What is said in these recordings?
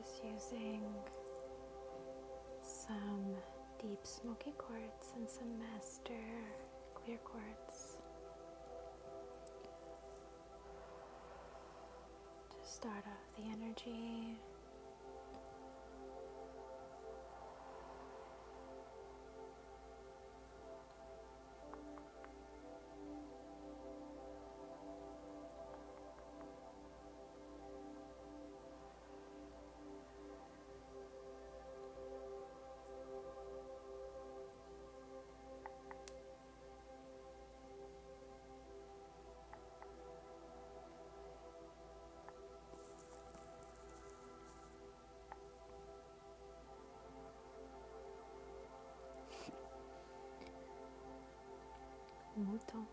just using some deep smoky quartz and some master clear quartz to start off the energy. Mouton.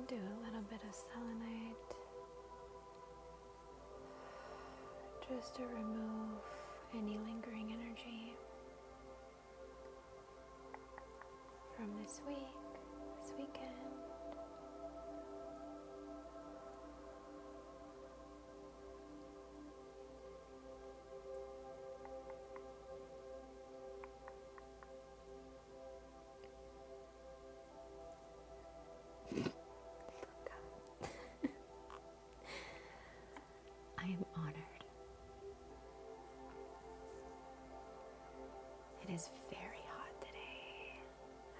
Do a little bit of selenite just to remove any lingering energy from this week, this weekend. I am honored. It is very hot today.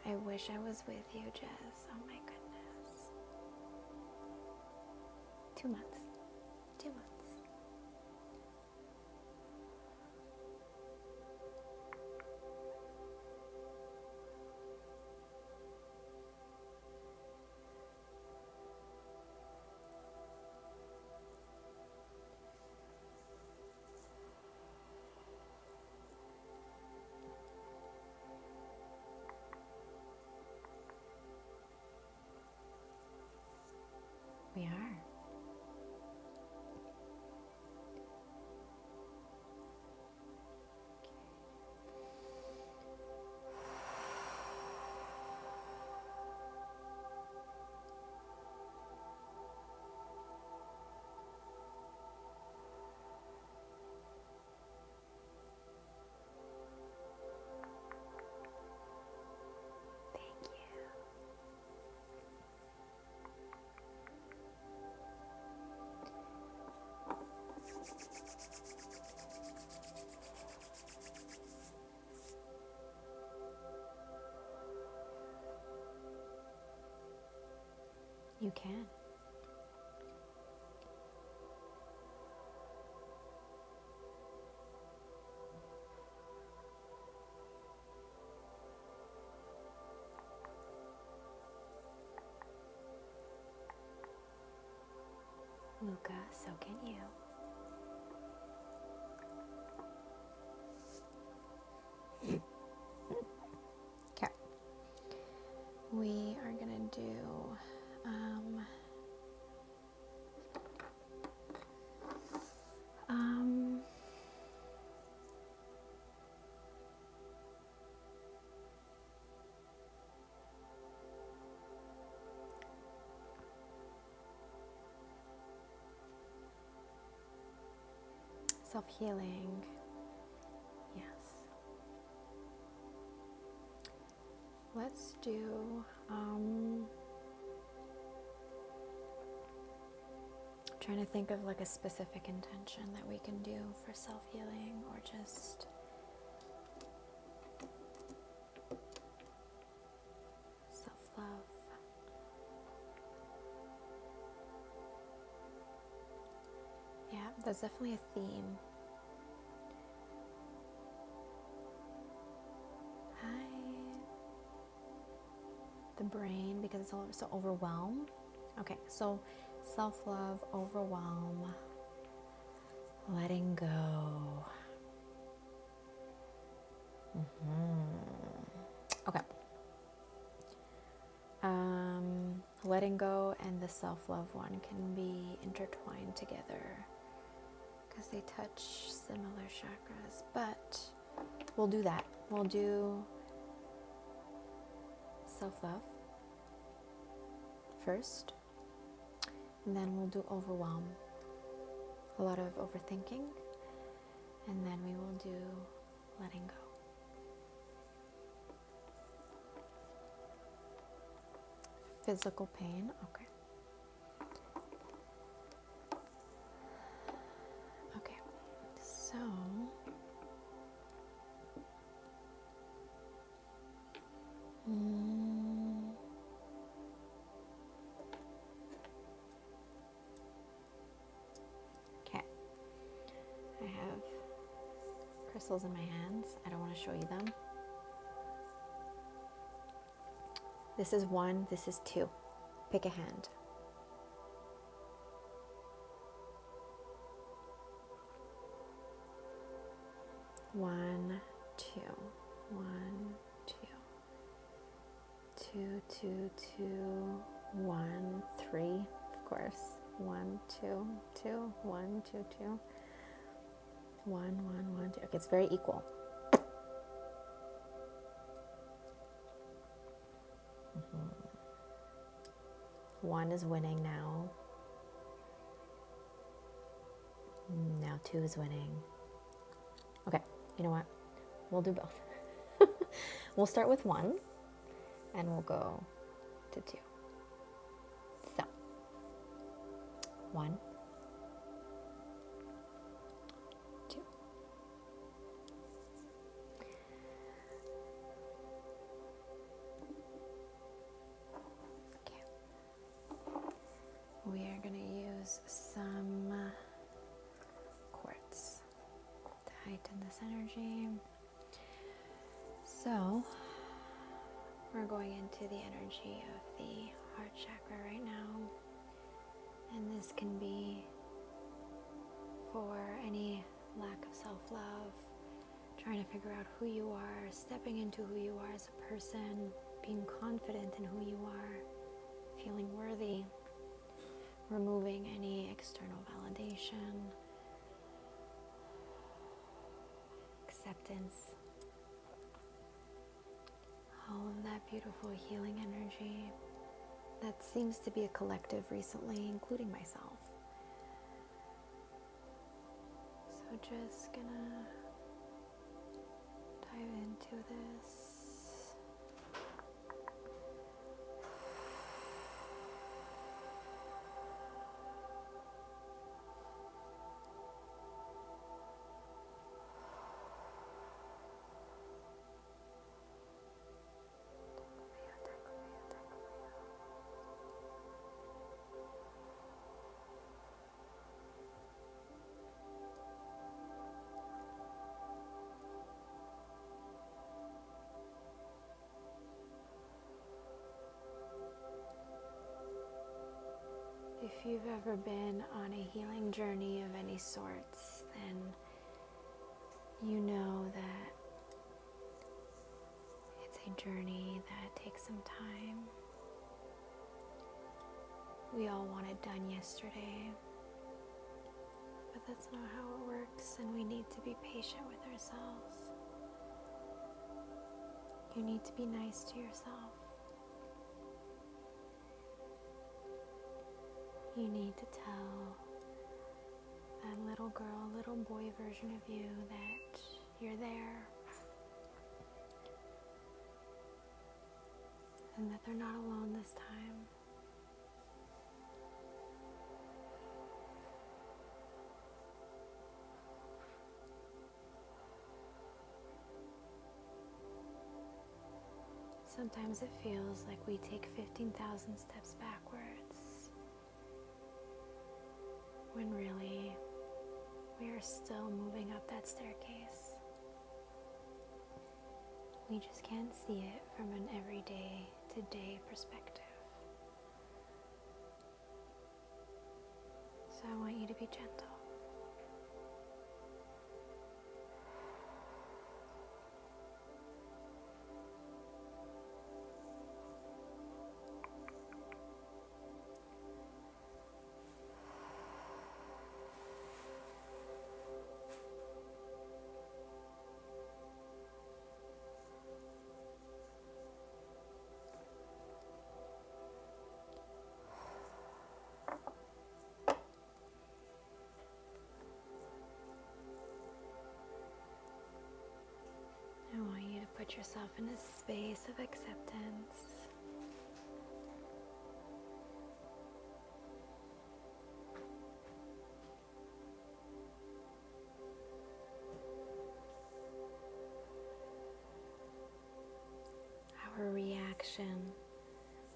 I wish I was with you, Jess. Oh my goodness. 2 months. 2 months. We are. You can. Luca, so can you. Okay. We are going to do self-healing. Yes. Let's do trying to think of like a specific intention that we can do for self-healing or just self-love. There's definitely a theme. Hi. The brain, because it's so overwhelmed. Okay, so self-love, overwhelm, letting go. Okay. Letting go and the self-love one can be intertwined together because they touch similar chakras, but we'll do that. We'll do self-love first, and then we'll do overwhelm, a lot of overthinking, and then we will do letting go. Physical pain, okay. Okay, so okay. I have crystals in my hands. I don't want to show you them. This is 1, this is 2. Pick a hand. One, two, 1, 2, 2, 2, 2, 1, 3, of course. 1, 2, 2, 1, 2, 2, 1, 1, 1, 2. Okay, it's very equal. One is winning now. Now 2 is winning. Okay, you know what? We'll do both. We'll start with 1 and we'll go to 2. So, 1, 2. Okay. We are going to use some quartz to heighten this energy. So, we're going into the energy of the heart chakra right now. And this can be for any lack of self-love, trying to figure out who you are, stepping into who you are as a person, being confident in who you are, feeling worthy, removing any external validation, acceptance, all of that beautiful healing energy that seems to be a collective recently, including myself. So just gonna dive into this. If you've ever been on a healing journey of any sorts, then you know that it's a journey that takes some time. We all want it done yesterday, but that's not how it works, and we need to be patient with ourselves. You need to be nice to yourself. You need to tell that little girl, little boy version of you that you're there and that they're not alone this time. Sometimes it feels like we take 15,000 steps backwards, when really are still moving up that staircase. We just can't see it from an everyday to day perspective. So I want you to be gentle. I want you to put yourself in a space of acceptance. Our reaction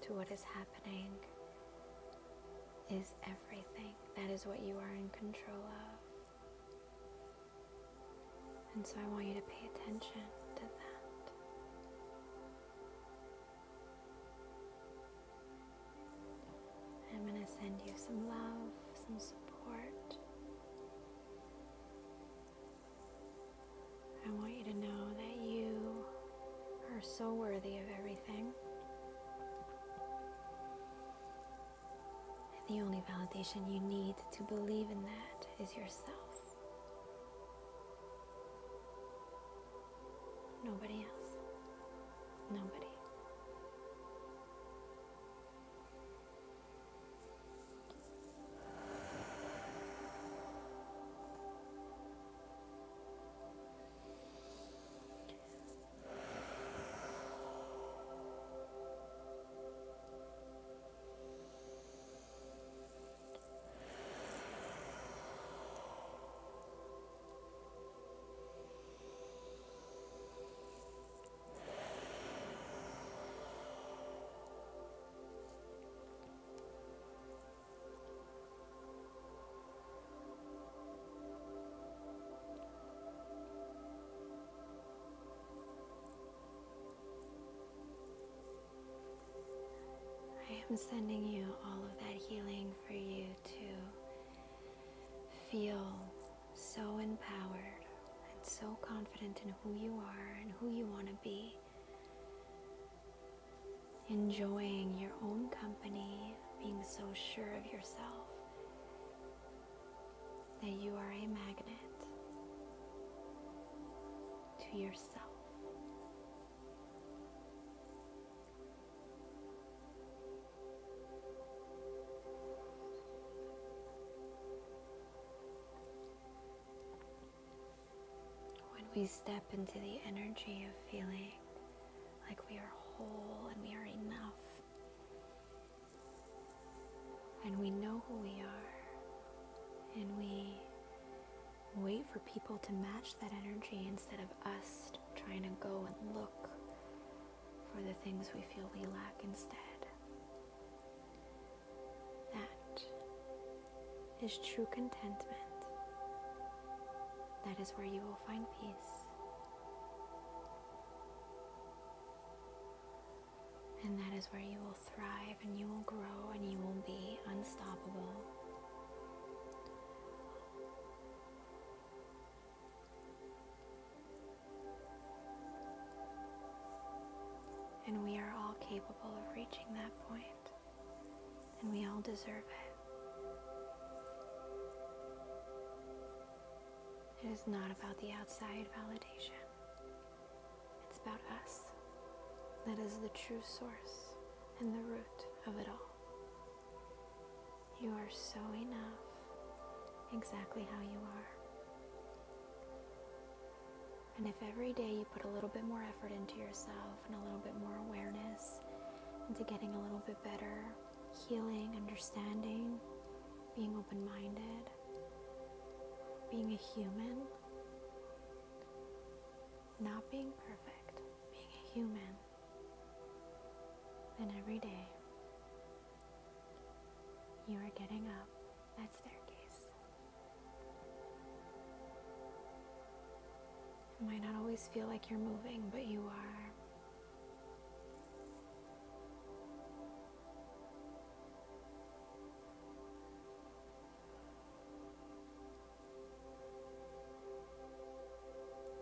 to what is happening is everything. That is what you are in control of. And so I want you to pay attention to that. I'm going to send you some love, some support. I want you to know that you are so worthy of everything. And the only validation you need to believe in that is yourself. Nobody else. Nobody. I'm sending you all of that healing for you to feel so empowered and so confident in who you are and who you want to be. Enjoying your own company, being so sure of yourself that you are a magnet to yourself. We step into the energy of feeling like we are whole and we are enough. And we know who we are. And we wait for people to match that energy instead of us trying to go and look for the things we feel we lack instead. That is true contentment. That is where you will find peace. And that is where you will thrive and you will grow and you will be unstoppable. And we are all capable of reaching that point. And we all deserve it. It is not about the outside validation. It's about us. That is the true source and the root of it all. You are so enough, exactly how you are. And if every day you put a little bit more effort into yourself and a little bit more awareness into getting a little bit better, healing, understanding, being open-minded, being a human, not being perfect, being a human, then every day you are getting up that staircase. You might not always feel like you're moving, but you are.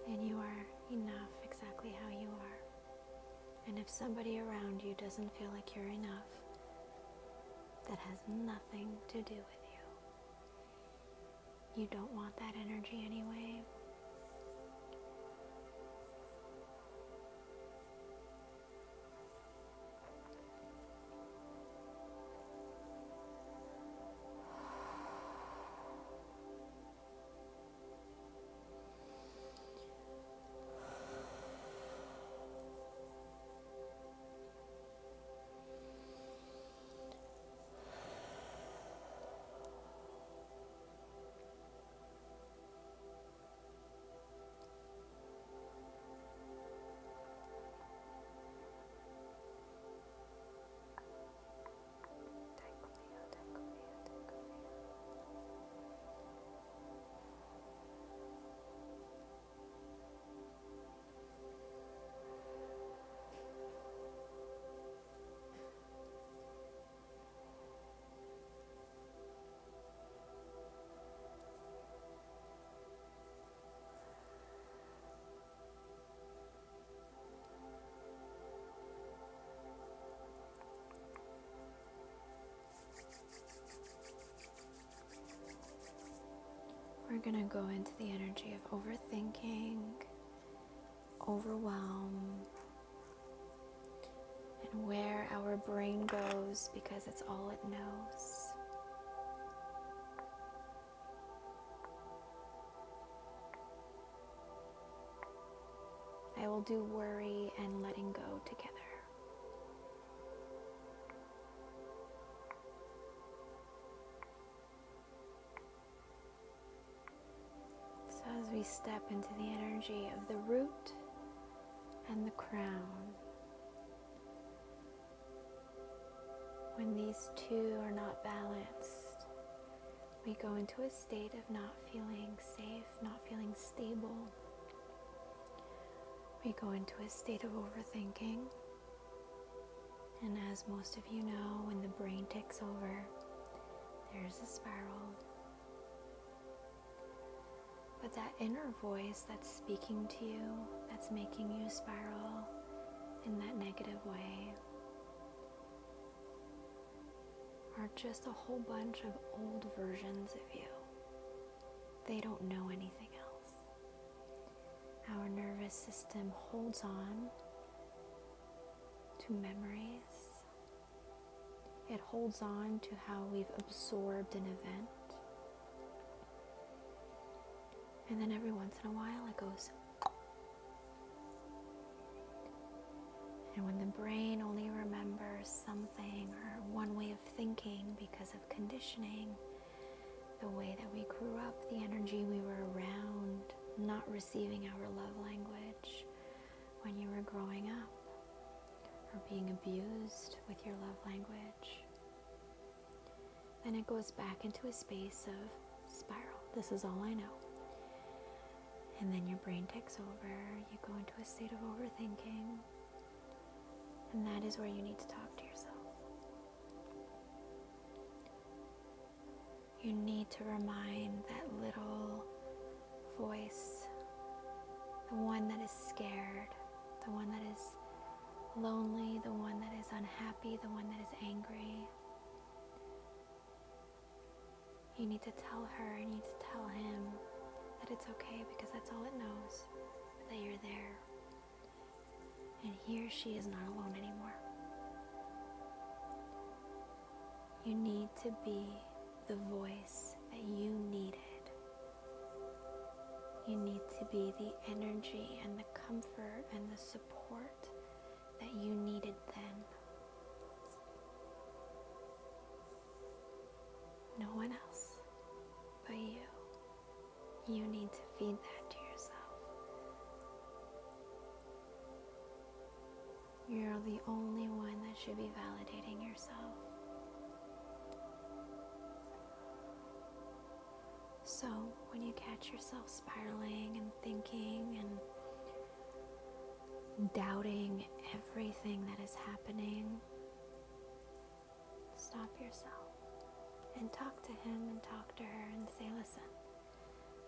And you are enough exactly how you are. And if somebody around you doesn't feel like you're enough, that has nothing to do with you. You don't want that energy anyway. We're going to go into the energy of overthinking, overwhelm, and where our brain goes because it's all it knows. I will do worry and letting go together. So as we step into the energy of the root and the crown, when these two are not balanced, we go into a state of not feeling safe, not feeling stable. We go into a state of overthinking. And as most of you know, when the brain takes over, there's a spiral. But that inner voice that's speaking to you, that's making you spiral in that negative way, are just a whole bunch of old versions of you. They don't know anything else. Our nervous system holds on to memories. It holds on to how we've absorbed an event. And then every once in a while it goes. And when the brain only remembers something or one way of thinking because of conditioning, the way that we grew up, the energy we were around, not receiving our love language when you were growing up, or being abused with your love language, then it goes back into a space of spiral. This is all I know. And then your brain takes over, you go into a state of overthinking, and that is where you need to talk to yourself. You need to remind that little voice, the one that is scared, the one that is lonely, the one that is unhappy, the one that is angry. You need to tell her, you need to tell him that it's okay because that's all it knows, that you're there. And he or she is not alone anymore. You need to be the voice that you needed. You need to be the energy and the comfort and the support that you needed then. No one else but you. You need to feed that to yourself. You're the only one that should be validating yourself. So when you catch yourself spiraling and thinking and doubting everything that is happening, stop yourself and talk to him and talk to her and say, listen,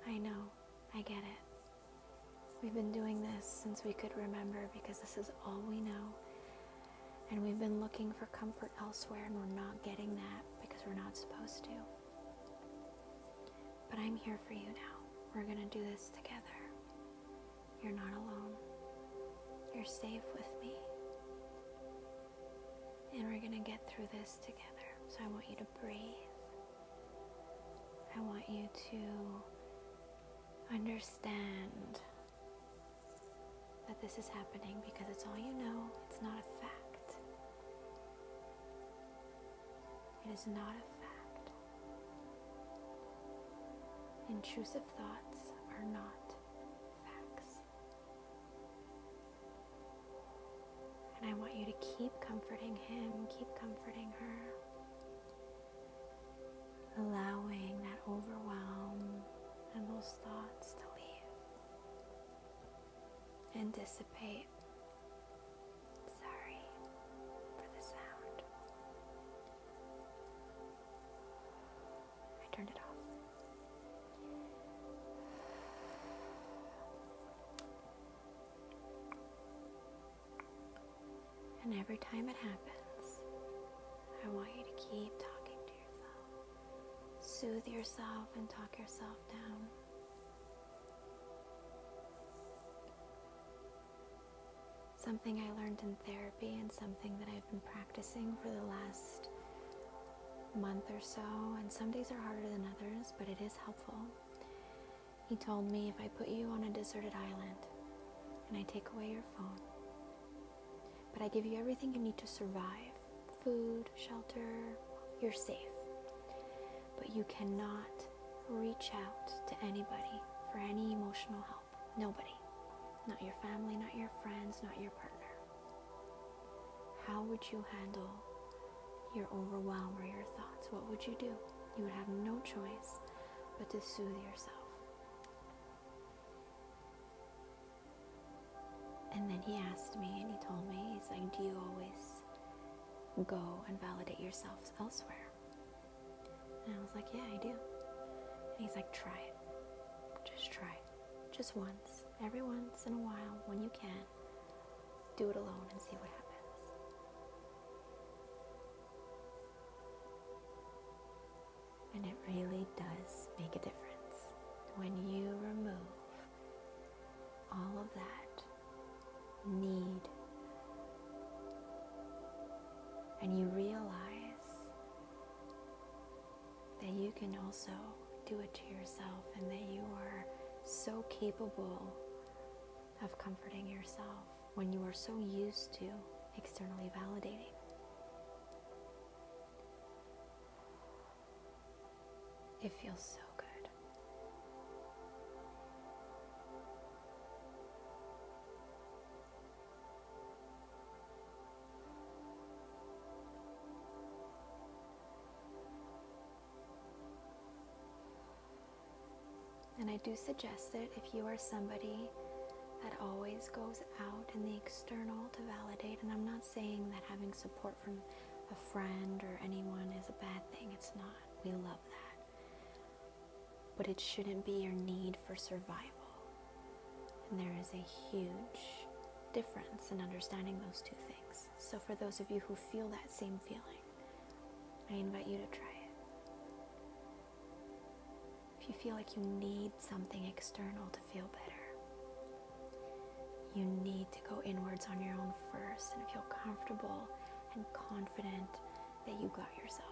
I know, I get it. We've been doing this since we could remember because this is all we know. And we've been looking for comfort elsewhere and we're not getting that because we're not supposed to. But I'm here for you now. We're gonna do this together. You're not alone. You're safe with me. And we're gonna get through this together. So I want you to breathe. I want you to understand that this is happening because it's all you know. It's not a fact. It is not a fact. Intrusive thoughts are not facts. And I want you to keep comforting him, keep comforting her, allowing that overwhelm and those thoughts to leave and dissipate. Sorry for the sound. I turned it off. And every time it happens, I want you to keep talking to yourself. Soothe yourself and talk yourself down. Something I learned in therapy and something that I've been practicing for the last month or so, and some days are harder than others, but it is helpful. He told me if I put you on a deserted island and I take away your phone, but I give you everything you need to survive, food, shelter, you're safe, but you cannot reach out to anybody for any emotional help. Nobody. Not your family, not your friends, not your partner. How would you handle your overwhelm or your thoughts? What would you do? You would have no choice but to soothe yourself. And then he asked me and he told me, he's like, do you always go and validate yourself elsewhere? And I was like, yeah, I do. And he's like, try it. Just try it. Just once. Every once in a while, when you can, do it alone and see what happens. And it really does make a difference when you remove all of that need and you realize that you can also do it to yourself and that you are so capable of comforting yourself when you are so used to externally validating. It feels so good. And I do suggest it if you are somebody that always goes out in the external to validate. And I'm not saying that having support from a friend or anyone is a bad thing. It's not. We love that. But it shouldn't be your need for survival. And there is a huge difference in understanding those two things. So for those of you who feel that same feeling, I invite you to try it. If you feel like you need something external to feel better, you need to go inwards on your own first and feel comfortable and confident that you got yourself.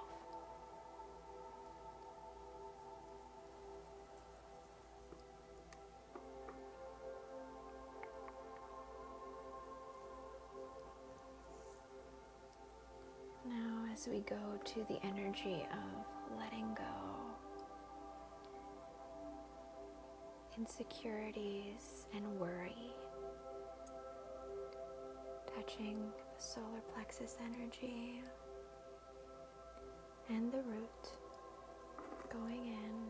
Now, as we go to the energy of letting go, insecurities and worry, touching the solar plexus energy and the root, going in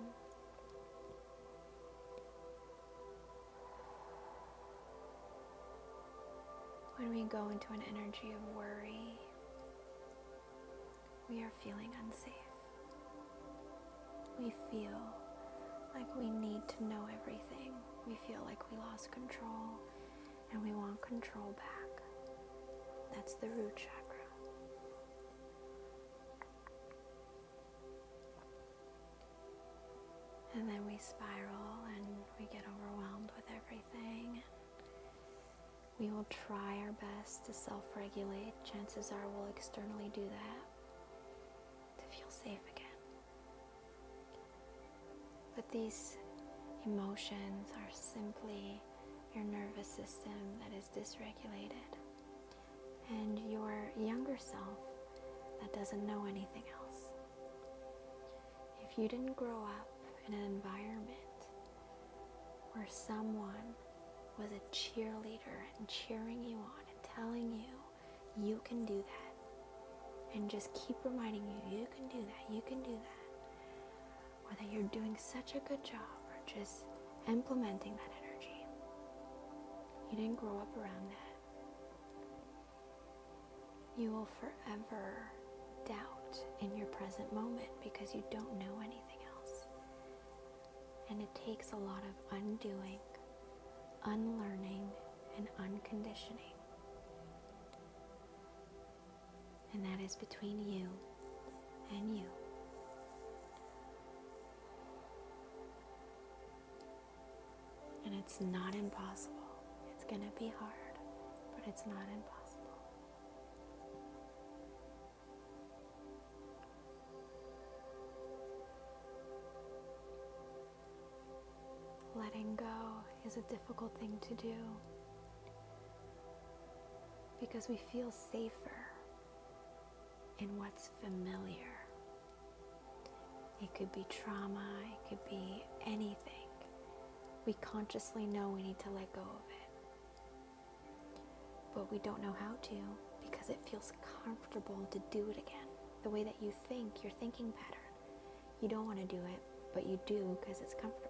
go into an energy of worry. We are feeling unsafe. We feel like we need to know everything. We feel like we lost control and we want control back. That's the root chakra. And then we spiral and we get overwhelmed with everything. We will try our best to self-regulate. Chances are we'll externally do that to feel safe again. But these emotions are simply your nervous system that is dysregulated and your younger self that doesn't know anything else. If you didn't grow up in an environment where someone was a cheerleader and cheering you on and telling you you can do that, and just keep reminding you can do that, you can do that, or that you're doing such a good job, or just implementing that energy. You didn't grow up around that. You will forever doubt in your present moment because you don't know anything else. And it takes a lot of undoing, unlearning, and unconditioning. And that is between you and you. And it's not impossible. It's going to be hard, but it's not impossible. Letting go is a difficult thing to do because we feel safer in what's familiar. It could be trauma, it could be anything. We consciously know we need to let go of it, but we don't know how to because it feels comfortable to do it again. The way that you think, your thinking pattern. You don't want to do it, but you do because it's comfortable.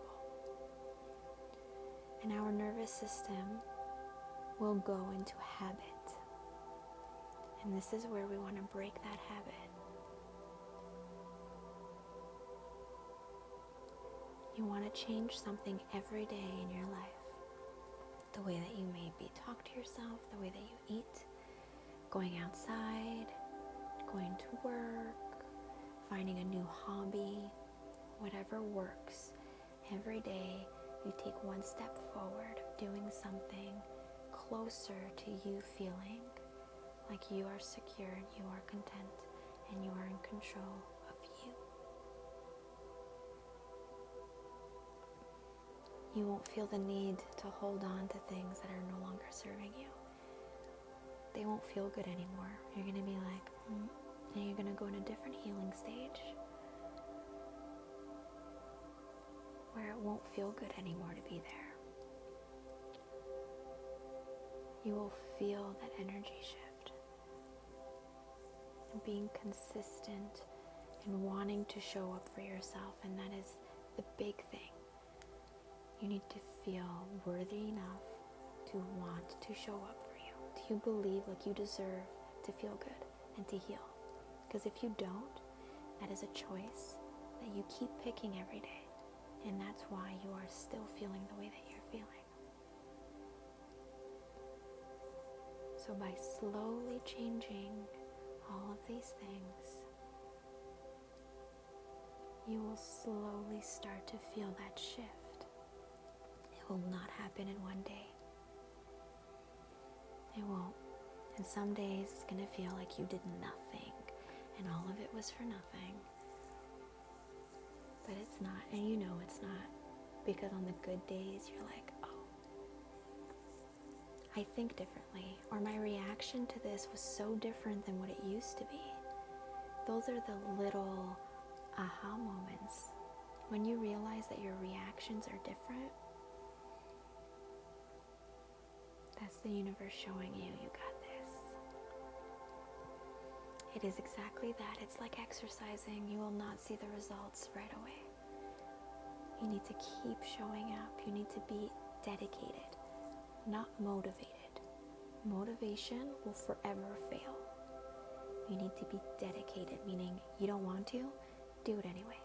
And our nervous system will go into habit. And this is where we want to break that habit. You want to change something every day in your life. The way that you maybe talk to yourself, the way that you eat, going outside, going to work, finding a new hobby, whatever works. Every day you take one step forward of doing something closer to you feeling like you are secure and you are content and you are in control of you. You won't feel the need to hold on to things that are no longer serving you. They won't feel good anymore. You're going to be like, and you're going to go in a different healing stage where it won't feel good anymore to be there. You will feel that energy shift. And being consistent and wanting to show up for yourself, and that is the big thing. You need to feel worthy enough to want to show up for you. Do you believe like you deserve to feel good and to heal? Because if you don't, that is a choice that you keep picking every day. And that's why you are still feeling the way that you're feeling. So by slowly changing all of these things, you will slowly start to feel that shift. It will not happen in one day. It won't. And some days it's going to feel like you did nothing and all of it was for nothing. But it's not, and you know it's not, because on the good days you're like, oh, I think differently, or my reaction to this was so different than what it used to be. Those are the little aha moments when you realize that your reactions are different. That's the universe showing you, you got this. It is exactly that. It's like exercising. You will not see the results right away. You need to keep showing up. You need to be dedicated, not motivated. Motivation will forever fail. You need to be dedicated, meaning you don't want to, do it anyway.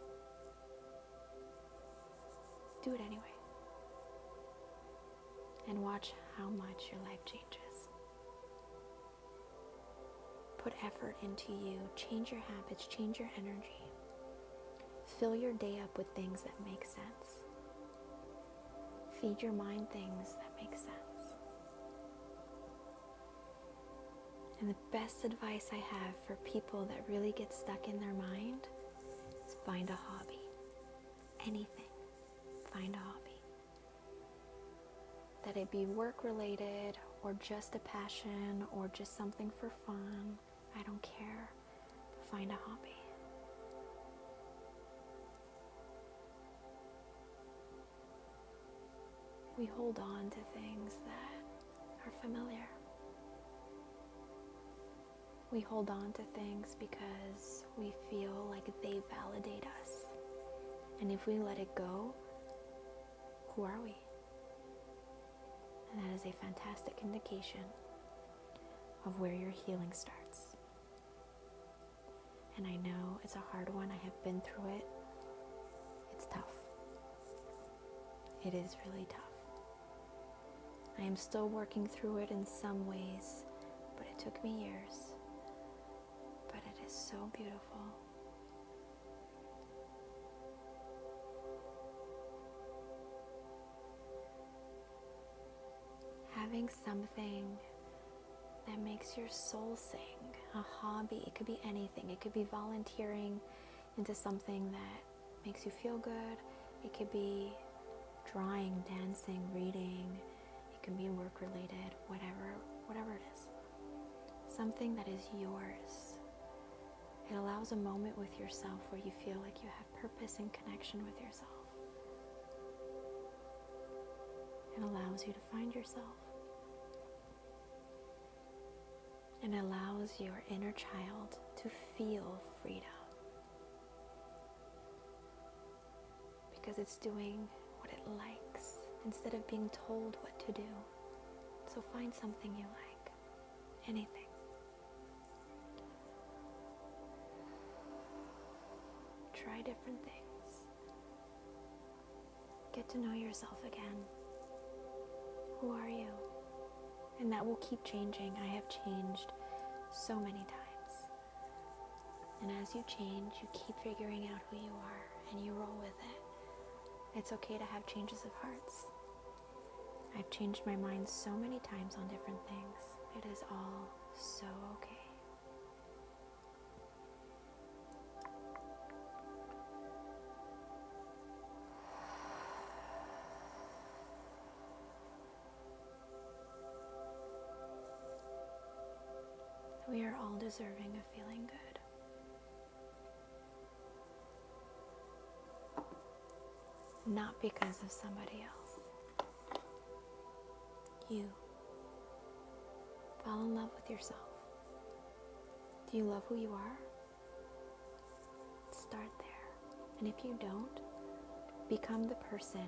Do it anyway. And watch how much your life changes. Put effort into you. Change your habits. Change your energy. Fill your day up with things that make sense. Feed your mind things that make sense. And the best advice I have for people that really get stuck in their mind is find a hobby. Anything. Find a hobby. That it be work related or just a passion or just something for fun. I don't care. Find a hobby. We hold on to things that are familiar. We hold on to things because we feel like they validate us. And if we let it go, who are we? And that is a fantastic indication of where your healing starts. And I know it's a hard one. I have been through it. It's tough. It is really tough. I am still working through it in some ways, but it took me years. But it is so beautiful. Having something that makes your soul sing, a hobby, it could be anything. It could be volunteering into something that makes you feel good. It could be drawing, dancing, reading. It can be work related, whatever it is. Something that is yours. It allows a moment with yourself where you feel like you have purpose and connection with yourself. It allows you to find yourself. And allows your inner child to feel freedom. Because it's doing what it likes instead of being told what to do. So find something you like. Anything. Try different things. Get to know yourself again. Who are you? And that will keep changing. I have changed so many times. And as you change, you keep figuring out who you are and you roll with it. It's okay to have changes of hearts. I've changed my mind so many times on different things. It is all so okay. We are all deserving of feeling good. Not because of somebody else. You. Fall in love with yourself. Do you love who you are? Start there. And if you don't, become the person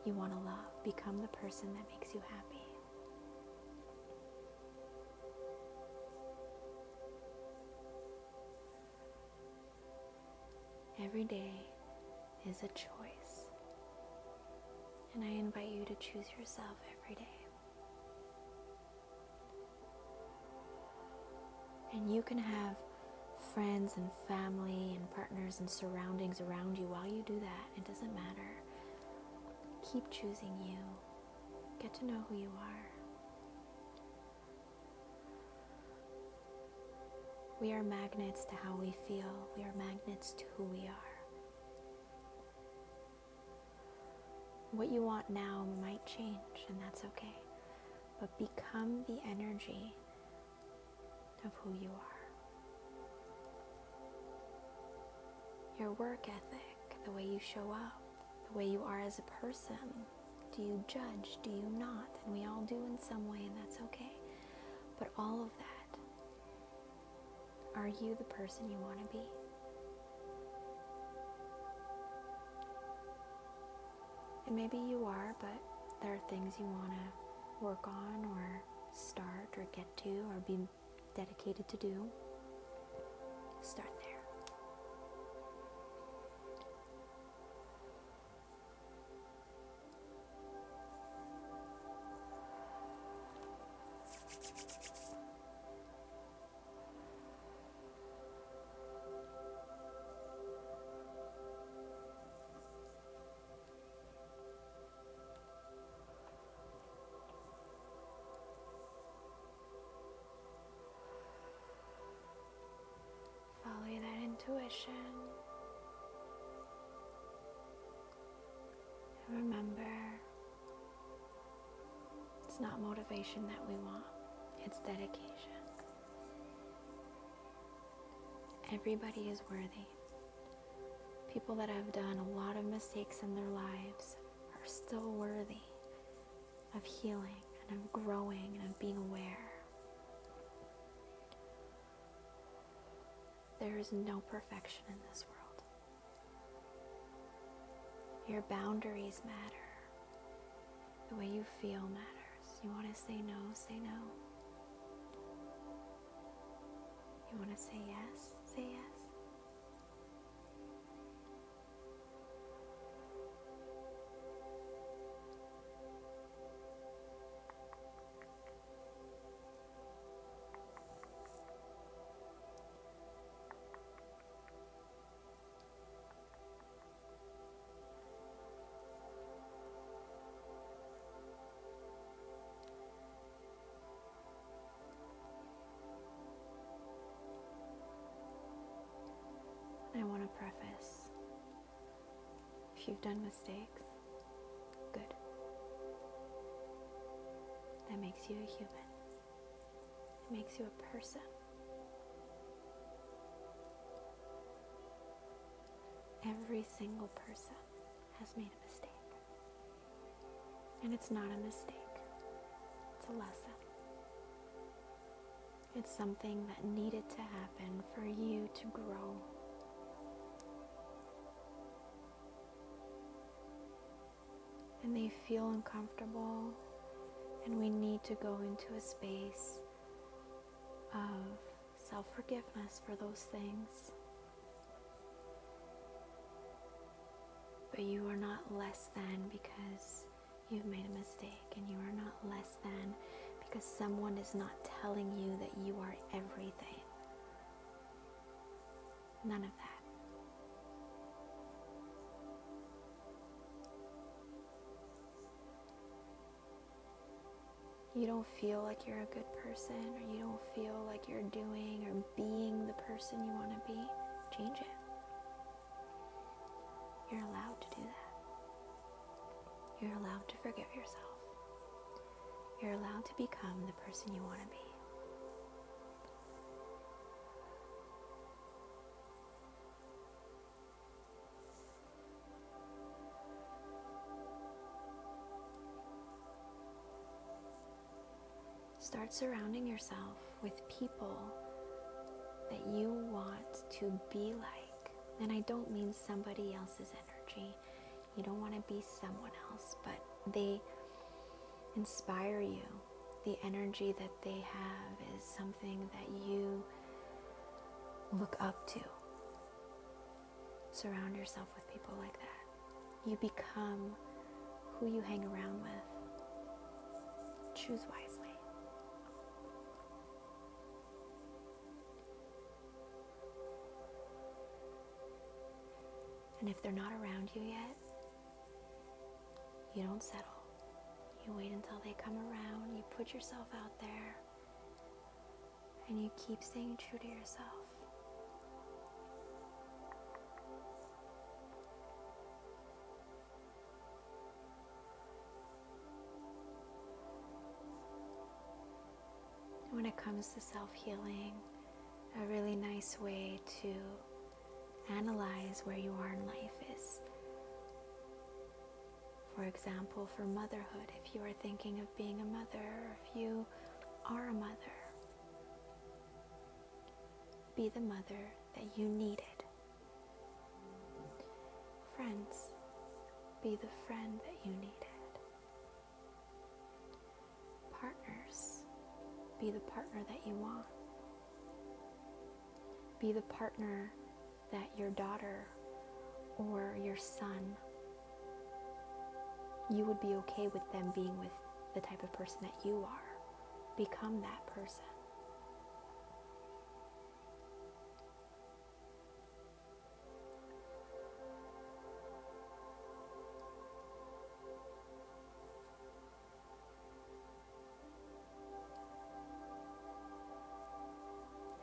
you want to love. Become the person that makes you happy. Every day is a choice. And I invite you to choose yourself every day. And you can have friends and family and partners and surroundings around you while you do that. It doesn't matter. Keep choosing you. Get to know who you are. We are magnets to how we feel. We are magnets to who we are. What you want now might change, and that's okay. But become the energy of who you are. Your work ethic, the way you show up, the way you are as a person. Do you judge? Do you not? And we all do in some way, and that's okay. But all of that, are you the person you want to be? And maybe you are, but there are things you want to work on or start or get to or be dedicated to do, start there. Follow that intuition. And remember, it's not motivation that we want, it's dedication. Everybody is worthy. People that have done a lot of mistakes in their lives are still worthy of healing and of growing and of being aware. There is no perfection in this world. Your boundaries matter. The way you feel matters. You want to say no, say no. You want to say yes, say yes. I want to preface, if you've done mistakes, good. That makes you a human. It makes you a person. Every single person has made a mistake. And it's not a mistake. It's a lesson. It's something that needed to happen for you to grow. And they feel uncomfortable, and we need to go into a space of self-forgiveness for those things. But you are not less than because you've made a mistake, and you are not less than because someone is not telling you that you are everything. None of that. You don't feel like you're a good person, or you don't feel like you're doing or being the person you want to be, change it. You're allowed to do that. You're allowed to forgive yourself. You're allowed to become the person you want to be. Start surrounding yourself with people that you want to be like. And I don't mean somebody else's energy. You don't want to be someone else, but they inspire you. The energy that they have is something that you look up to. Surround yourself with people like that. You become who you hang around with. Choose wisely. And if they're not around you yet, you don't settle. You wait until they come around, you put yourself out there, and you keep staying true to yourself. When it comes to self-healing, a really nice way to analyze where you are in life is, for example, for motherhood, if you are thinking of being a mother, or if you are a mother, be the mother that you needed. Friends, be the friend that you needed. Partners, be the partner that you want. Be the partner that your daughter or your son, you would be okay with them being with the type of person that you are. Become that person.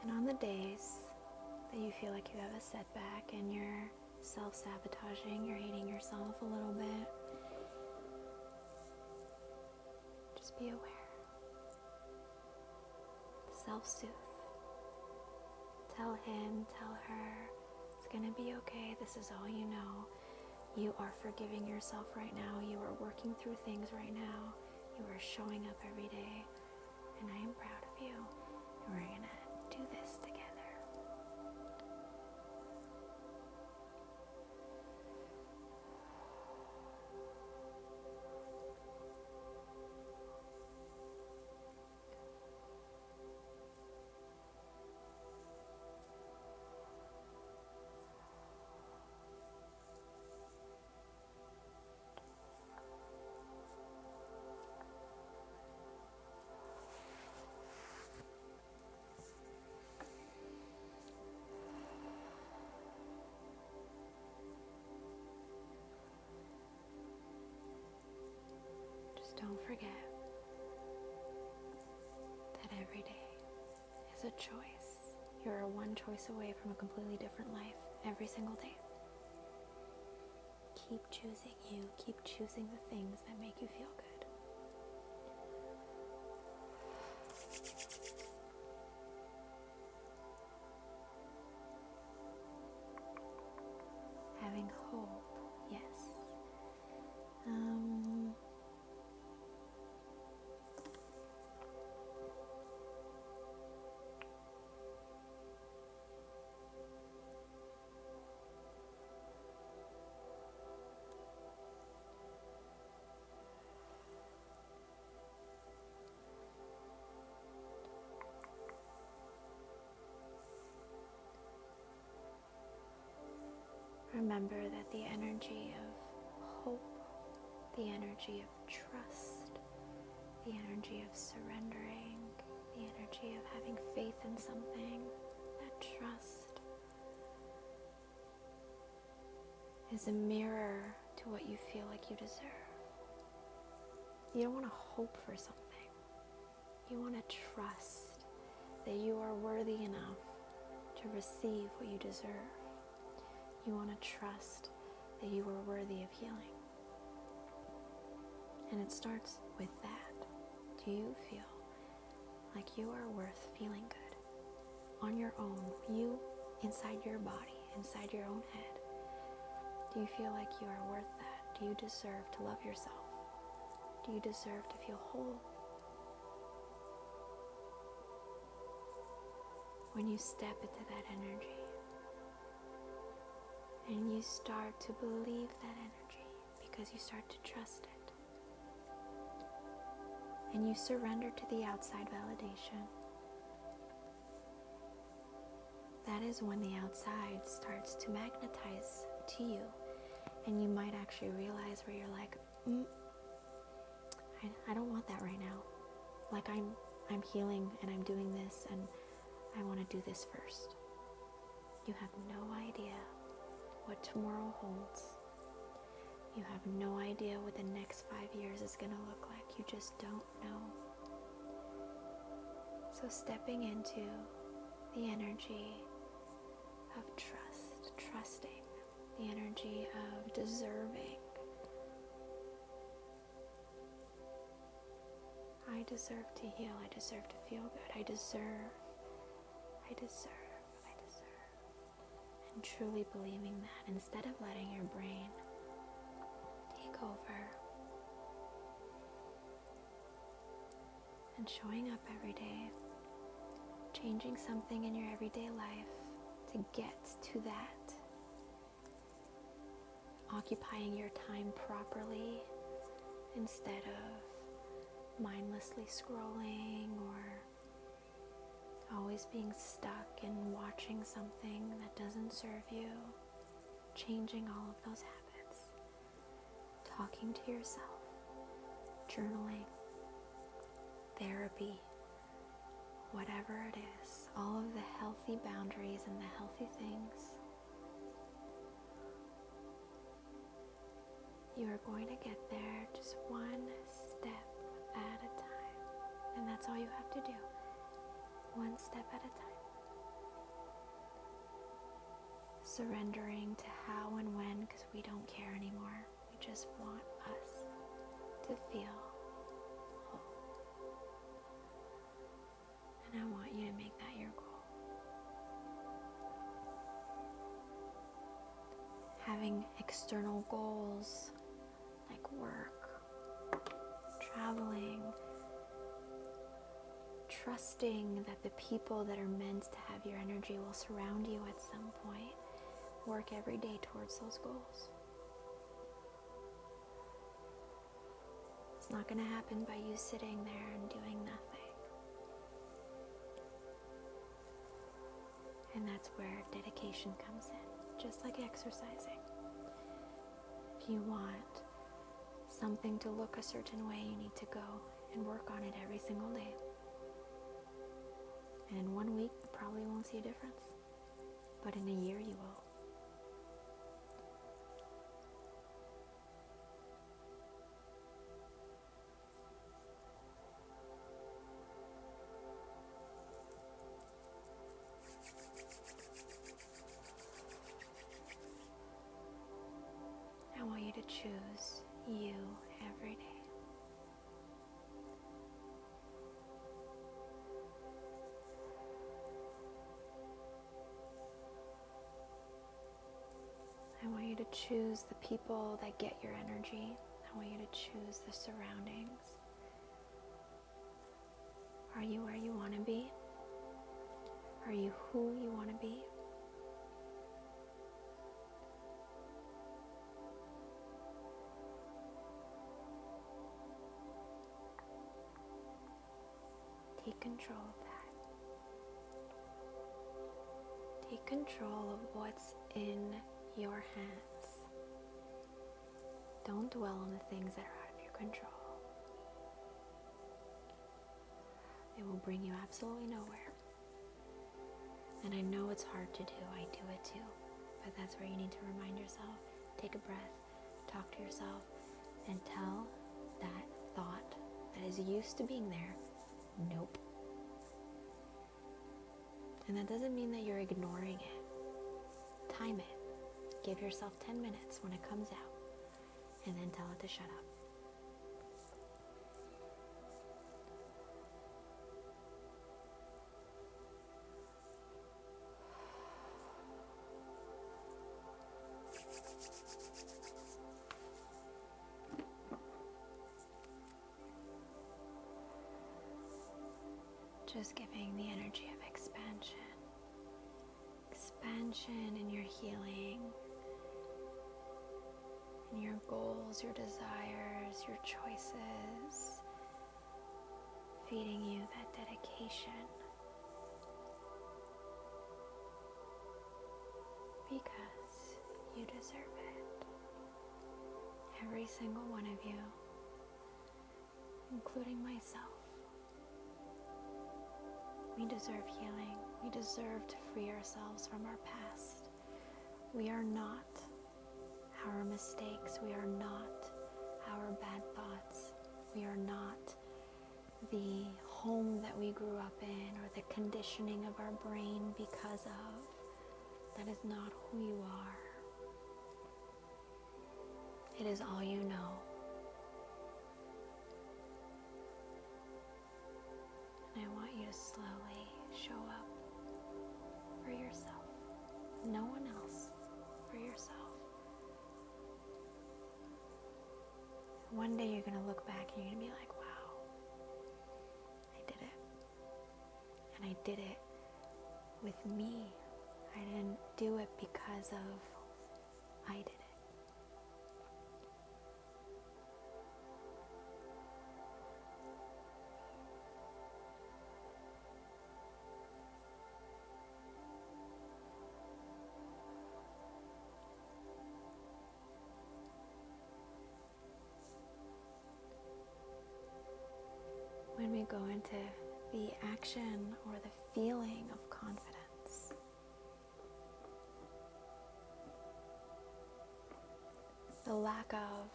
And on the days that you feel like you have a setback and you're self-sabotaging, you're hating yourself a little bit, just be aware. Self-soothe. Tell him, tell her, it's gonna be okay, this is all you know. You are forgiving yourself right now, you are working through things right now, you are showing up every day, and I am proud of you, and we're gonna do this together. Don't forget that every day is a choice. You're one choice away from a completely different life every single day. Keep choosing you. Keep choosing the things that make you feel good. Having hope, yes. Remember that the energy of hope, the energy of trust, the energy of surrendering, the energy of having faith in something, that trust is a mirror to what you feel like you deserve. You don't want to hope for something. You want to trust that you are worthy enough to receive what you deserve. You want to trust that you are worthy of healing. And it starts with that. Do you feel like you are worth feeling good on your own? You, inside your body, inside your own head. Do you feel like you are worth that? Do you deserve to love yourself? Do you deserve to feel whole? When you step into that energy, and you start to believe that energy because you start to trust it. And you surrender to the outside validation. That is when the outside starts to magnetize to you. And you might actually realize where you're like, I don't want that right now. Like I'm healing and I'm doing this and I want to do this first. You have no idea what tomorrow holds. You have no idea what the next 5 years is going to look like. You just don't know. So stepping into the energy of trust, trusting, the energy of deserving. I deserve to heal. I deserve to feel good. I deserve. And truly believing that instead of letting your brain take over and showing up every day, changing something in your everyday life to get to that, occupying your time properly instead of mindlessly scrolling or Always being stuck in watching something that doesn't serve you, changing all of those habits, talking to yourself, journaling, therapy, whatever it is, all of the healthy boundaries and the healthy things. You are going to get there just one step at a time. And that's all you have to do. One step at a time. Surrendering to how and when, because we don't care anymore. We just want us to feel whole. And I want you to make that your goal. Having external goals like work, traveling, trusting that the people that are meant to have your energy will surround you at some point. Work every day towards those goals. It's not going to happen by you sitting there and doing nothing. And that's where dedication comes in, just like exercising. If you want something to look a certain way, you need to go and work on it every single day. And in 1 week, you probably won't see a difference. But in a year, you will. I want you to choose you every day. I want you to choose the people that get your energy. I want you to choose the surroundings. Are you where you want to be? Are you who you want to be? Take control of that. Take control of what's in your hands. Don't dwell on the things that are out of your control. They will bring you absolutely nowhere. And I know it's hard to do. I do it too. But that's where you need to remind yourself. Take a breath. Talk to yourself. And tell that thought that is used to being there, nope. And that doesn't mean that you're ignoring it. Time it. Give yourself 10 minutes when it comes out. And then tell it to shut up. Just giving the energy of expansion. Expansion in your healing, in your goals, your desires, your choices. Feeding you that dedication. Because you deserve it. Every single one of you, including myself. We deserve healing. We deserve to free ourselves from our past. We are not our mistakes. We are not our bad thoughts. We are not the home that we grew up in or the conditioning of our brain because of. That is not who you are. It is all you know. And I want you to slowly show up for yourself. No one else, for yourself. One day you're going to look back and you're going to be like, wow, I did it. And I did it with me. I didn't do it because of I did it. go into the action or the feeling of confidence. The lack of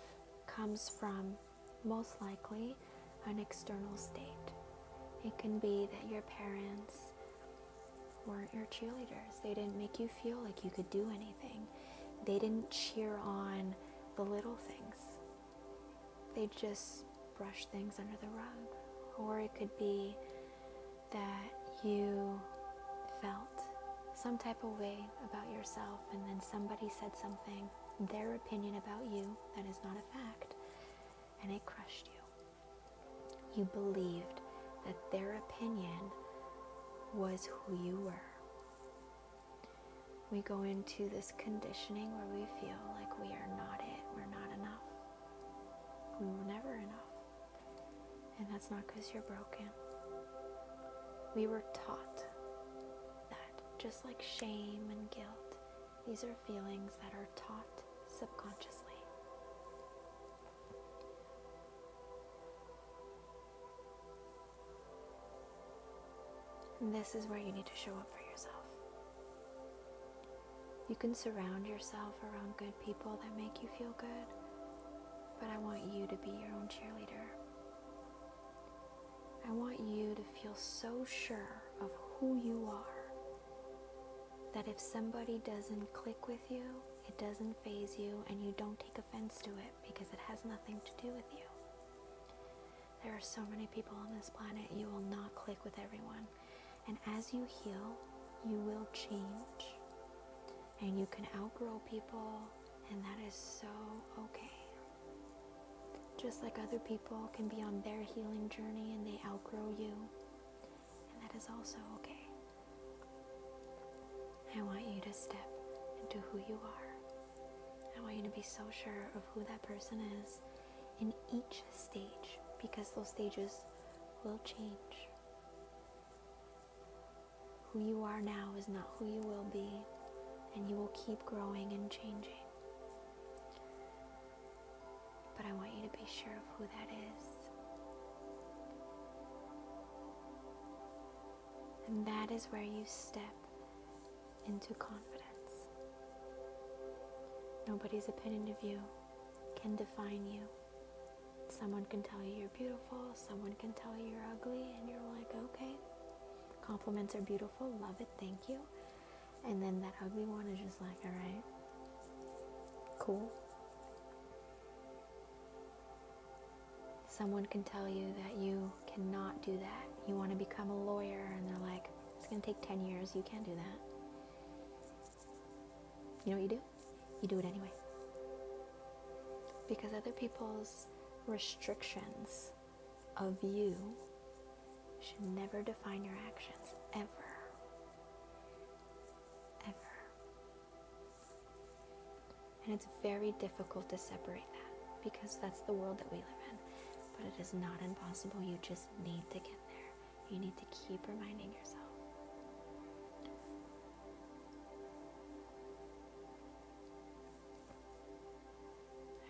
comes from, most likely, an external state. It can be that your parents weren't your cheerleaders. They didn't make you feel like you could do anything. They didn't cheer on the little things. They just brushed things under the rug. Or it could be that you felt some type of way about yourself, and then somebody said something, their opinion about you, that is not a fact, and it crushed you. You believed that their opinion was who you were. We go into this conditioning where we feel like we are not it, we're not enough. We were never enough. And that's not because you're broken. We were taught that, just like shame and guilt, these are feelings that are taught subconsciously. And this is where you need to show up for yourself. You can surround yourself around good people that make you feel good, but I want you to be your own cheerleader. I want you to feel so sure of who you are that if somebody doesn't click with you, it doesn't faze you, and you don't take offense to it because it has nothing to do with you. There are so many people on this planet, you will not click with everyone. And as you heal, you will change. And you can outgrow people, and that is so okay. Just like other people can be on their healing journey and they outgrow you, and that is also okay. I want you to step into who you are. I want you to be so sure of who that person is in each stage, because those stages will change. Who you are now is not who you will be, and you will keep growing and changing. But I want you to be sure of who that is. And that is where you step into confidence. Nobody's opinion of you can define you. Someone can tell you you're beautiful, someone can tell you you're ugly, and you're like, okay. Compliments are beautiful, love it, thank you. And then that ugly one is just like, alright, cool. Someone can tell you that you cannot do that. You want to become a lawyer, and they're like, it's going to take 10 years, you can't do that. You know what you do? You do it anyway. Because other people's restrictions of you should never define your actions, ever. Ever. And it's very difficult to separate that, because that's the world that we live in. But it is not impossible. You just need to get there. You need to keep reminding yourself.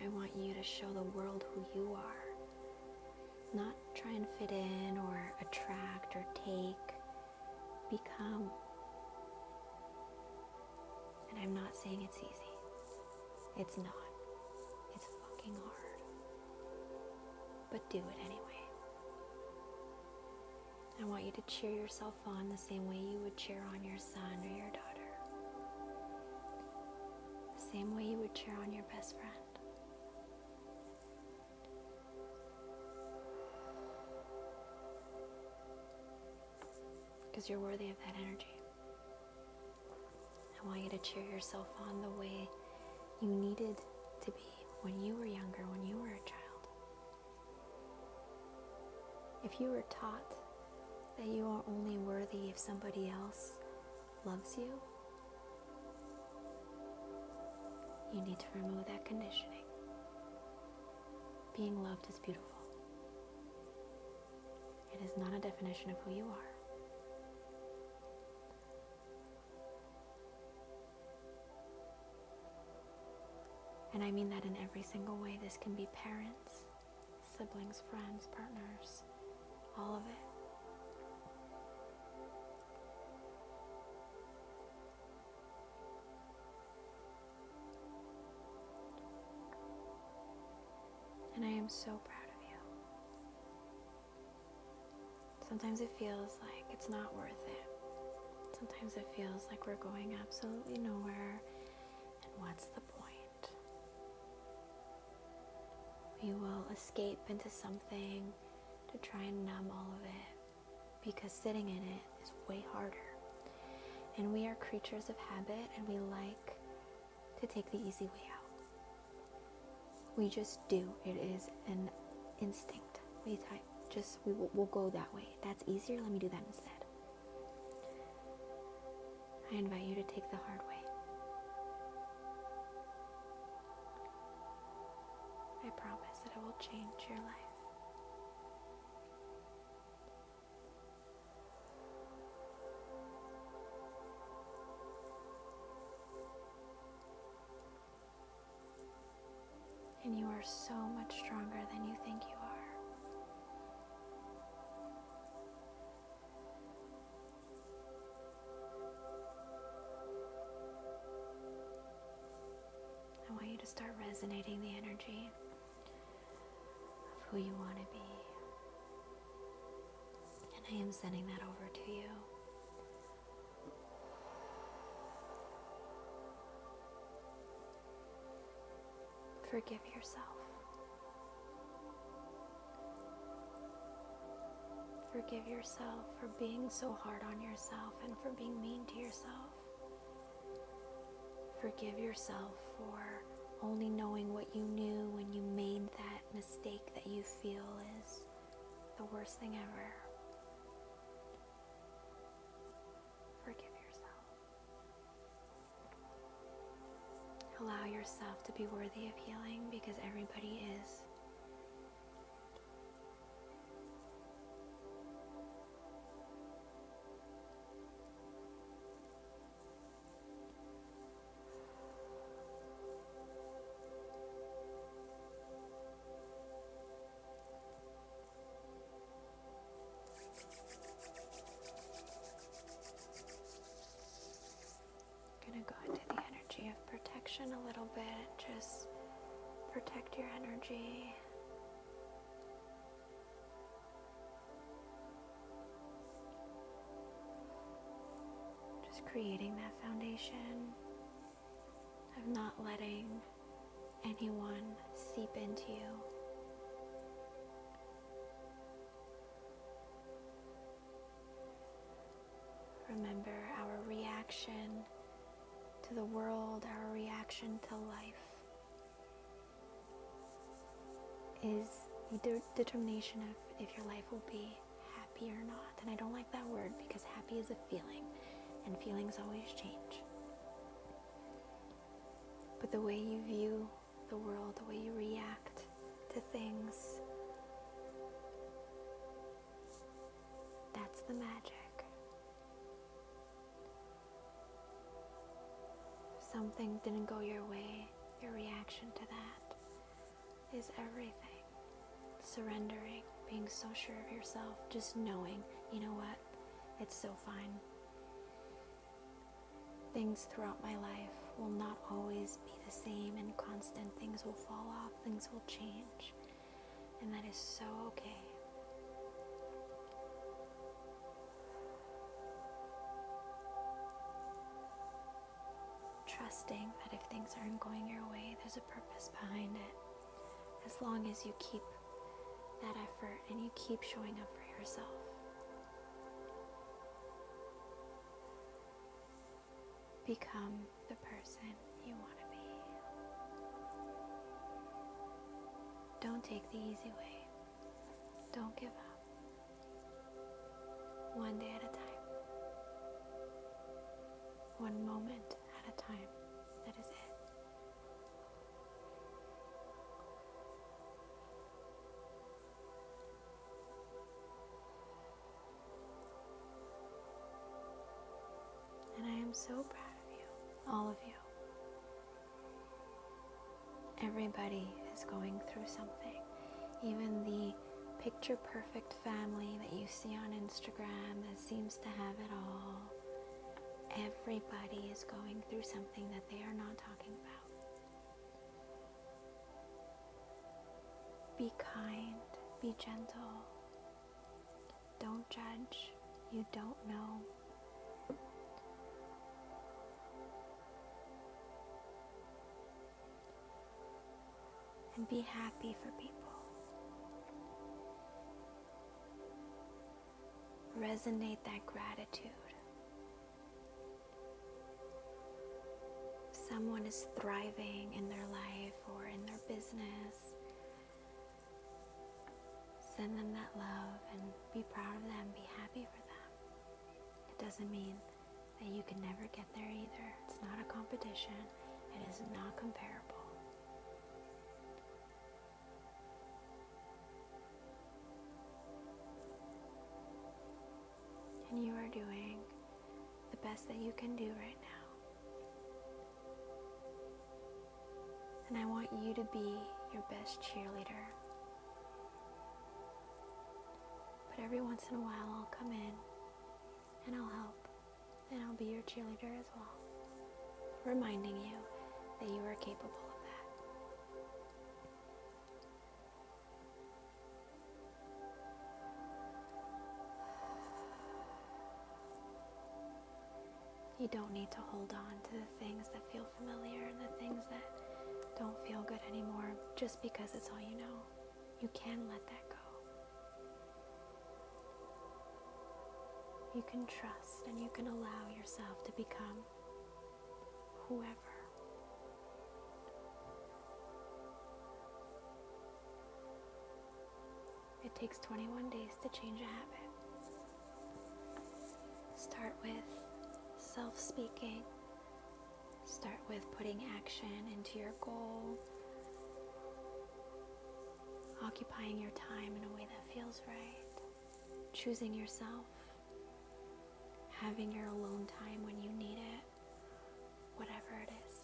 I want you to show the world who you are. Not try and fit in or attract or take. Become. And I'm not saying it's easy. It's not. It's fucking hard. But do it anyway. I want you to cheer yourself on the same way you would cheer on your son or your daughter. The same way you would cheer on your best friend. Because you're worthy of that energy. I want you to cheer yourself on the way you needed to be when you were younger, when you were a child. If you were taught that you are only worthy if somebody else loves you, you need to remove that conditioning. Being loved is beautiful. It is not a definition of who you are. And I mean that in every single way. This can be parents, siblings, friends, partners, all of it. And I am so proud of you. Sometimes it feels like it's not worth it. Sometimes it feels like we're going absolutely nowhere, and what's the point? We will escape into something to try and numb all of it, because sitting in it is way harder. And we are creatures of habit, and we like to take the easy way out. We just do. It is an instinct. We'll go that way. That's easier. Let me do that instead. I invite you to take the hard way. I promise that it will change your life. And you are so much stronger than you think you are. I want you to start resonating the energy of who you want to be. And I am sending that over to you. Forgive yourself. Forgive yourself for being so hard on yourself and for being mean to yourself. Forgive yourself for only knowing what you knew when you made that mistake that you feel is the worst thing ever. Forgive yourself. Allow yourself to be worthy of healing, because everybody is. I'm going to go into the energy of protection a little bit. Just protect your energy. Just creating that foundation of not letting anyone seep into you. Remember, our reaction to the world, our reaction to life is the determination of if your life will be happy or not. And I don't like that word, because happy is a feeling, and feelings always change. But the way you view the world, the way you react to things, that's the magic. If something didn't go your way, your reaction to that is everything. Surrendering, being so sure of yourself, just knowing, you know what, it's so fine. Things throughout my life will not always be the same and constant. Things will fall off, things will change, and that is so okay. Trusting that if things aren't going your way, there's a purpose behind it. As long as you keep that effort and you keep showing up for yourself. Become the person you want to be. Don't take the easy way. Don't give up. One day at a time. One moment at a time. That is it. And I am so proud of you, all of you. Everybody is going through something. Even the picture perfect family that you see on Instagram that seems to have it all. Everybody is going through something that they are not talking about. Be kind, be gentle. Don't judge. You don't know. And be happy for people. Resonate that gratitude. If someone is thriving in their life or in their business, send them that love and be proud of them, be happy for them. It doesn't mean that you can never get there either. It's not a competition. It is not comparable. And you are doing the best that you can do right now. And I want you to be your best cheerleader. But every once in a while I'll come in and I'll help. And I'll be your cheerleader as well. Reminding you that you are capable of that. You don't need to hold on to the things that feel familiar and the things that don't feel good anymore just because it's all you know. You can let that go. You can trust and you can allow yourself to become whoever. It takes 21 days to change a habit. Start with self-speaking. Start with putting action into your goal. Occupying your time in a way that feels right. Choosing yourself. Having your alone time when you need it. Whatever it is.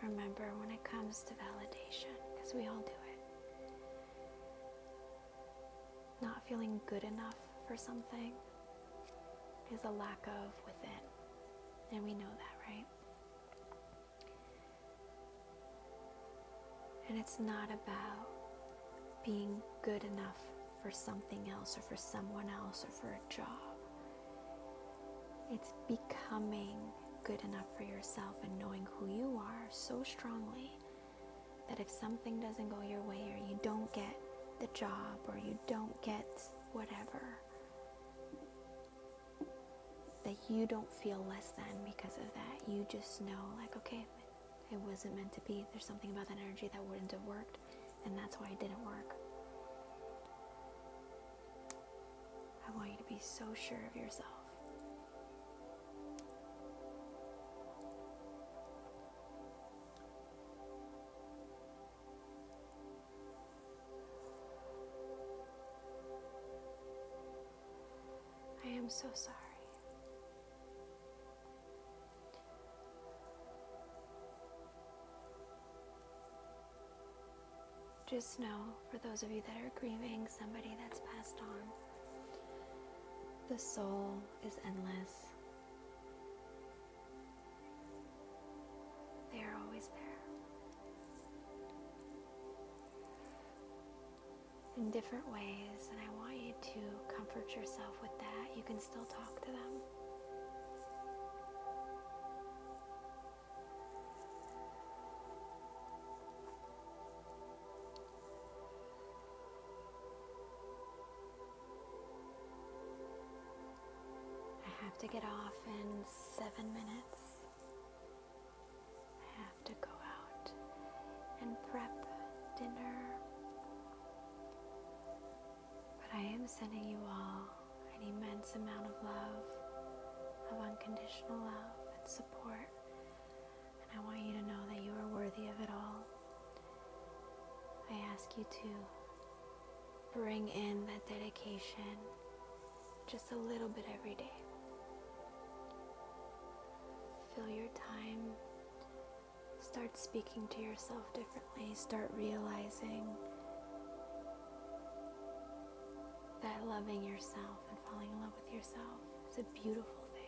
Remember, when it comes to validation, because we all do it, not feeling good enough for something is a lack of within. And we know that, right? And it's not about being good enough for something else or for someone else or for a job. It's becoming good enough for yourself and knowing who you are so strongly that if something doesn't go your way or you don't get the job or you don't get whatever, that you don't feel less than because of that. You just know, like, okay, it wasn't meant to be. There's something about that energy that wouldn't have worked, and that's why it didn't work. I want you to be so sure of yourself. I am so sorry. Just know, for those of you that are grieving somebody that's passed on, the soul is endless. They are always there. In different ways, and I want you to comfort yourself with that. You can still talk to them. I have to get off in 7 minutes. I have to go out and prep dinner. But I am sending you all an immense amount of love, of unconditional love and support. And I want you to know that you are worthy of it all. I ask you to bring in that dedication just a little bit every day. Fill your time. Start speaking to yourself differently. Start realizing that loving yourself and falling in love with yourself is a beautiful thing.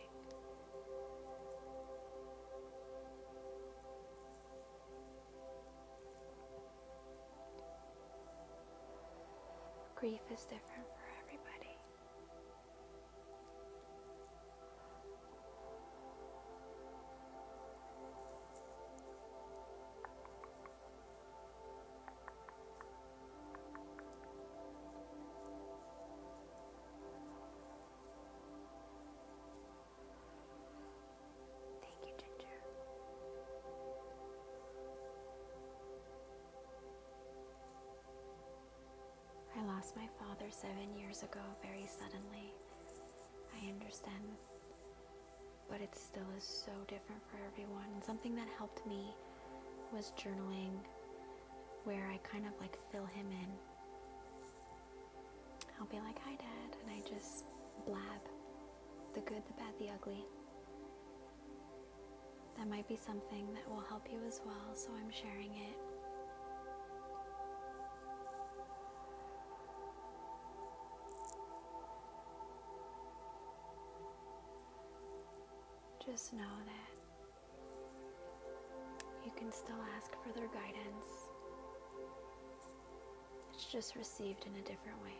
Grief is different for everybody. Thank you, Ginger. I lost my father 7 years ago very suddenly. I understand, but it still is so different for everyone. Something that helped me was journaling, where I kind of like fill him in. I'll be like, "Hi, Dad," and I just blab the good, the bad, the ugly. That might be something that will help you as well, so I'm sharing it. Just know that you can still ask for their guidance. It's just received in a different way.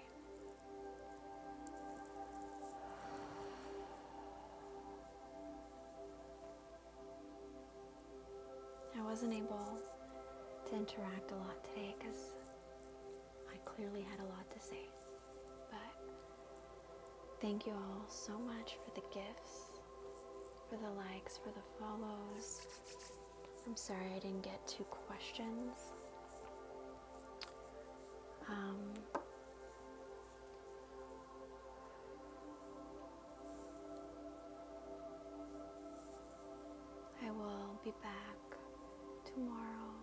I wasn't able to interact a lot today because I clearly had a lot to say. But thank you all so much for the gifts, for the likes, for the follows. I'm sorry I didn't get to questions. I will be back tomorrow.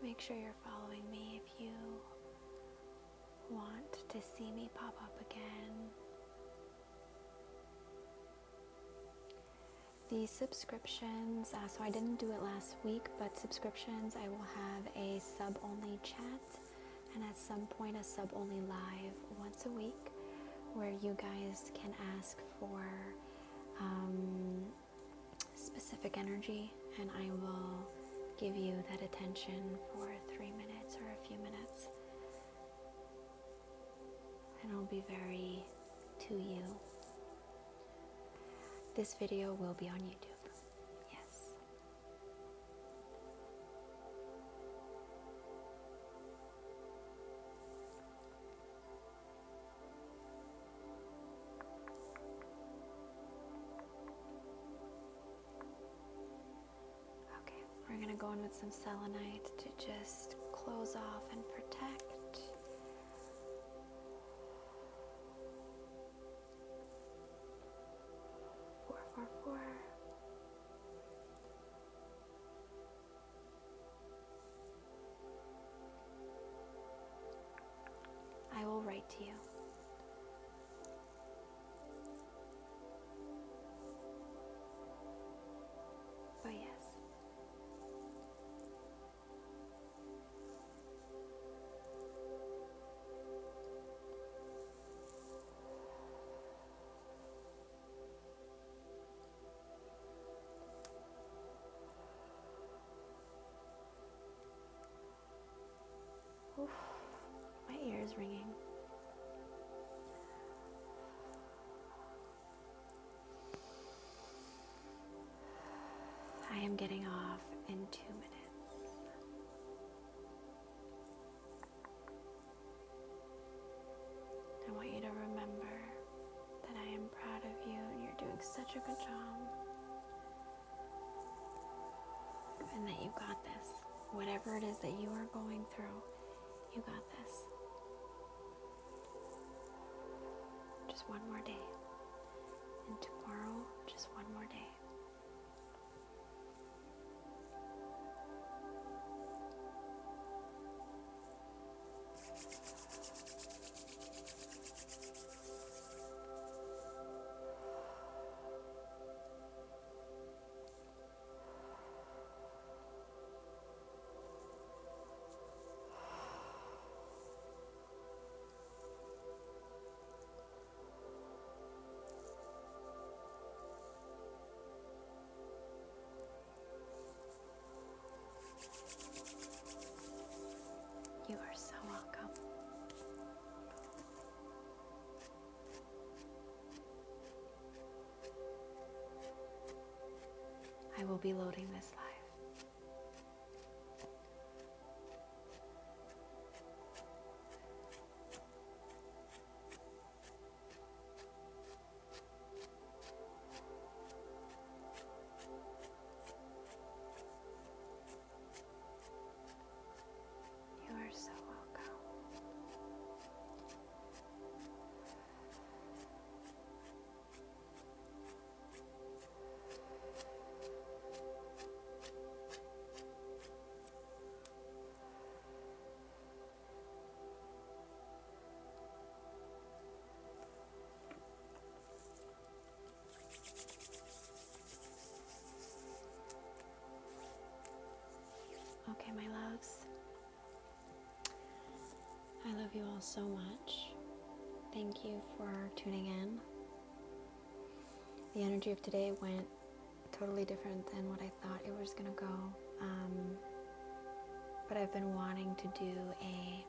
Make sure you're following me if you want to see me pop up again. The subscriptions, so I didn't do it last week, but subscriptions, I will have a sub-only chat and at some point a sub-only live once a week where you guys can ask for specific energy and I will give you that attention for 3 minutes or a few minutes. And it'll be very to you. This video will be on YouTube. Yes. Okay, we're going to go in with some selenite to just close off and protect. 444. I will write to you. But yes. Oof, my ear is ringing. I am getting off in 2 minutes. I want you to remember that I am proud of you and you're doing such a good job. And that you got this. Whatever it is that you are going through, you got this. Just one more day. And tomorrow, just one more day. I will be loading this live. You are so welcome. Okay, my loves. I love you all so much. Thank you for tuning in. The energy of today went totally different than what I thought it was going to go. But I've been wanting to do a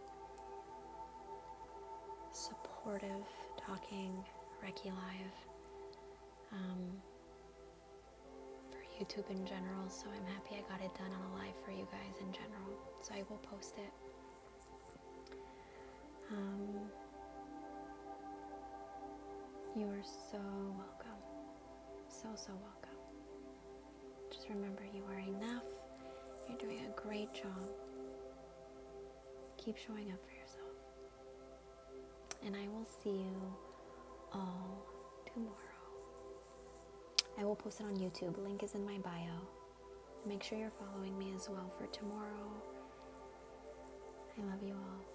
supportive talking Reiki live for YouTube in general, so I'm happy I got it done on a live for you guys in general. So I will post it. You are so welcome. So welcome. Just remember, you are enough. You're doing a great job. Keep showing up for yourself. And I will see you all tomorrow. I will post it on YouTube. Link is in my bio. Make sure you're following me as well for tomorrow. I love you all.